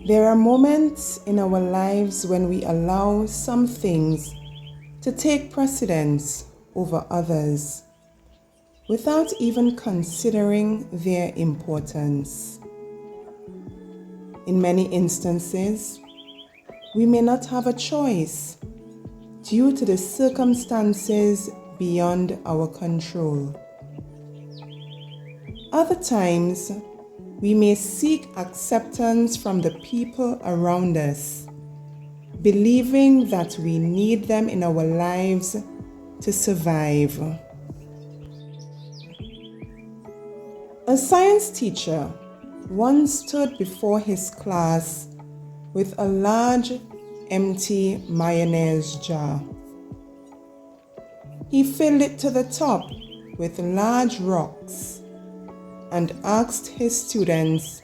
There are moments in our lives when we allow some things to take precedence over others without even considering their importance. In many instances, we may not have a choice due to the circumstances beyond our control. Other times, we may seek acceptance from the people around us, believing that we need them in our lives to survive. A science teacher once stood before his class with a large, empty mayonnaise jar. He filled it to the top with large rocks and asked his students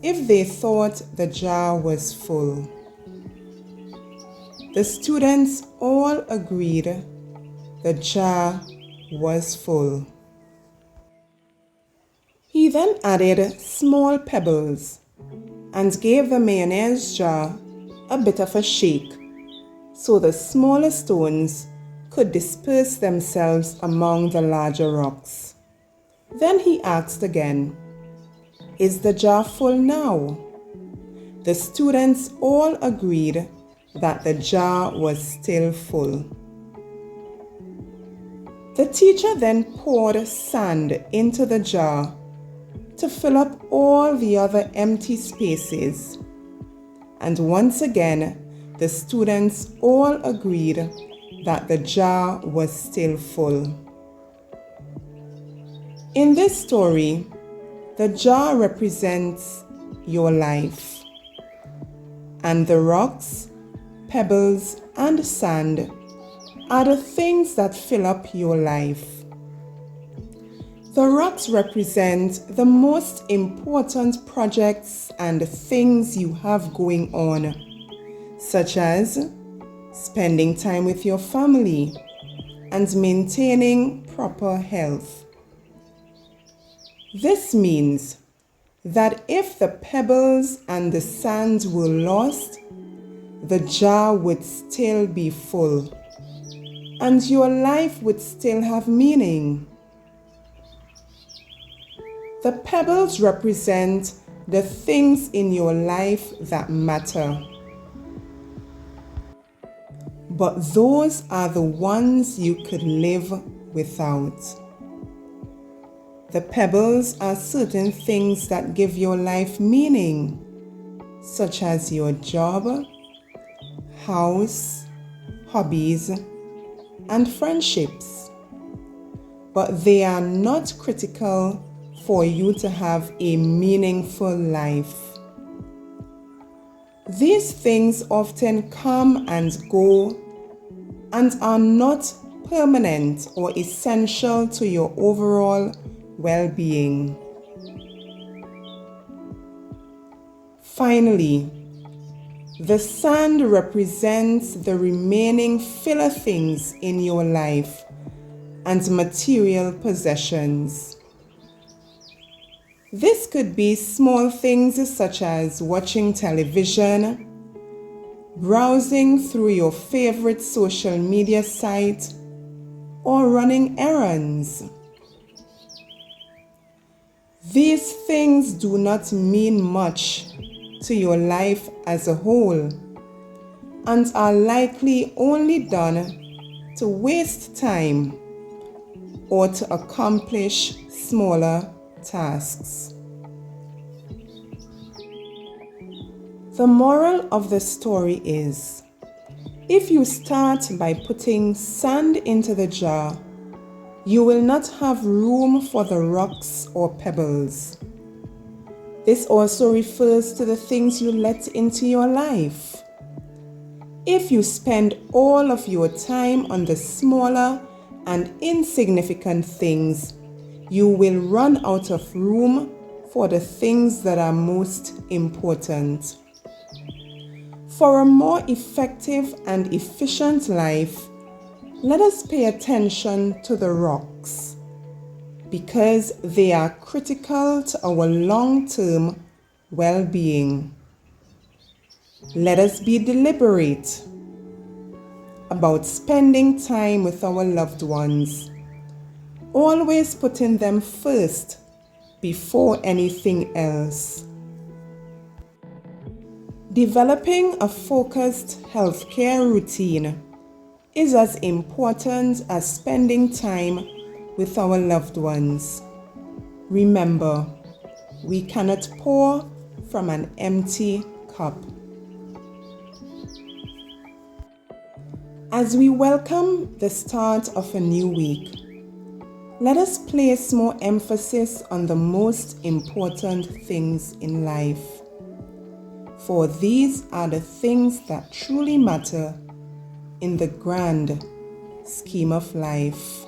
if they thought the jar was full. The students all agreed the jar was full. He then added small pebbles and gave the mayonnaise jar a bit of a shake so the smaller stones could disperse themselves among the larger rocks. Then he asked again, "Is the jar full now?" The students all agreed that the jar was still full. The teacher then poured sand into the jar to fill up all the other empty spaces. And once again, the students all agreed that the jar was still full. In this story, the jar represents your life, and the rocks, pebbles, and sand are the things that fill up your life. The rocks represent the most important projects and things you have going on, such as spending time with your family and maintaining proper health. This means that if the pebbles and the sand were lost, the jar would still be full, and your life would still have meaning. The pebbles represent the things in your life that matter, but those are the ones you could live without. The pebbles are certain things that give your life meaning, such as your job, house, hobbies, and friendships. But they are not critical for you to have a meaningful life. These things often come and go and are not permanent or essential to your overall well-being. Finally, the sand represents the remaining filler things in your life and material possessions. This could be small things such as watching television, browsing through your favorite social media site, or running errands. These things do not mean much to your life as a whole and are likely only done to waste time or to accomplish smaller tasks. The moral of the story is, if you start by putting sand into the jar, you will not have room for the rocks or pebbles. This also refers to the things you let into your life. If you spend all of your time on the smaller and insignificant things, you will run out of room for the things that are most important. For a more effective and efficient life, let us pay attention to the rocks, because they are critical to our long-term well-being. Let us be deliberate about spending time with our loved ones, always putting them first before anything else. Developing a focused healthcare routine is as important as spending time with our loved ones. Remember, we cannot pour from an empty cup. As we welcome the start of a new week, let us place more emphasis on the most important things in life. For these are the things that truly matter in the grand scheme of life.